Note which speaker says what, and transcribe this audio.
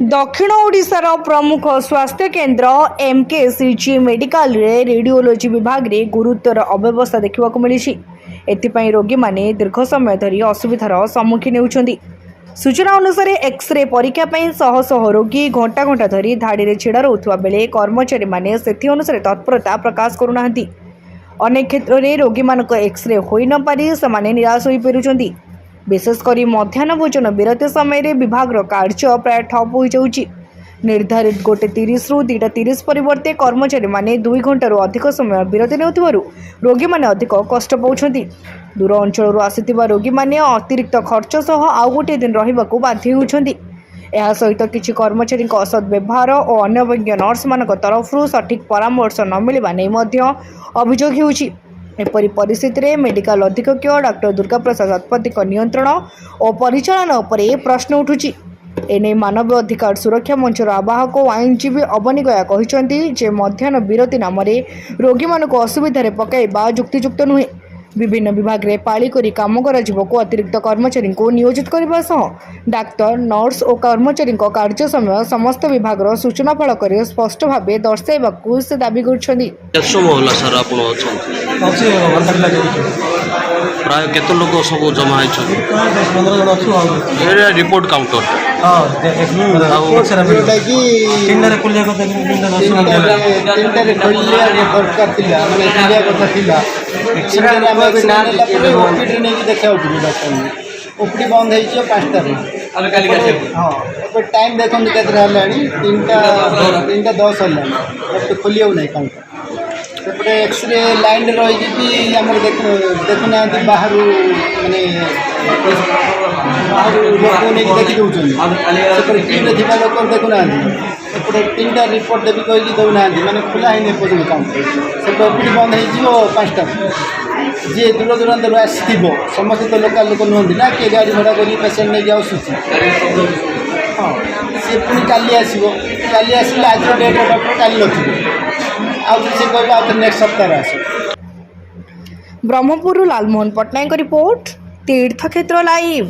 Speaker 1: दक्षिण ओडिशार प्रमुख स्वास्थ्य केन्द्र एमकेसीजी मेडिकल रे रेडियोलोजी विभाग रे गुरुतर अव्यवस्था देखा मिली। एथिपाई रोगी माने दीर्घ समय धरी असुविधार सम्मुखीन होउछन्ति। सूचना अनुसार एक्सरे परीक्षा पई शह शह रोगी घंटा घंटा धरी धाड़ी छिड़ा रहुवा बेले कर्मचारी माने सेथि अनुसार तत्परता प्रकाश करूनाहांती। अनेक क्षेत्र में रोगी मानक एक्सरे होई न पारि समाने निराश होई पेरुछन्ति। विशेषकर मध्याह्न भोजन विरति समय विभाग कार्य प्राय ठप हो जाउछि। निर्धारित 1:30 रु 2:30 परिवर्ते कर्मचारी माने 2 घंटार अधिक समय विरति नेउथिबारु रोगी माने अधिक कष्ट पाउछन्ति। दूर अंचल आसिथिबा रोगी माने अतिरिक्त खर्च सह आउ गोटे दिन रहिबाकू बाध्य होउछन्ति। यह सहित किछि कर्मचारी असद्व्यवहार और अन्य नर्स मानक तरफ सठिक परामर्श न मिलवा नहीं मध्य अभियोग होउछि। एपरी परिस्थिति में मेडिकल अधीक्षक डॉक्टर दुर्गा प्रसाद शतपथी नियंत्रण और परिचालन उपरे प्रश्न उठुछि। एने मानव अधिकार सुरक्षा मंचर आवाहक आईनजीवी अवनी गया कहते मध्याह्न विरति नाम रोगी मानक असुविधा पकाइबा युक्तियुक्त नुहे। विभिन्न विभाग में पाली करी काम को अतिरिक्त कर्मचारी को नियोजित करने सह डाक्तर नर्स और कर्मचारी कार्य समय समस्त विभाग सूचना फलक स्पष्ट भाव दर्शाइबा से दाबी कर
Speaker 2: प्राय केते लोग सब जमा रिपोर्ट काउंटर
Speaker 3: ओपीडी बंद हो 5 टाइम देखो के 3:10 है खोलिया ना काउंटर सेपटे एक्सरे लाइन रही देखुना बाहर माने बाहर लोक नहीं देखी दौरान थी लोक देखुना एपटे 3टा रिपोर्ट देवी कही दौना मैंने खोला ही पर्यटन काउंटर से ओपीडी बंद हो 5टा जी दूर दूरांतर आसो समस्त तो लोकाल लोक नुहति ना किए गाड़ी भड़ा कर पेसेंट नहीं आसूसी हाँ सी पुणी काली आसो काली आसले आज डेट डॉक्टर काली नथिबे आउ से कहबा आ नेक्स्ट सप्ताह आसो।
Speaker 1: ब्रह्मपुर लालमोहन पट्टनायक रिपोर्ट तीर्थक्षेत्र लाइव।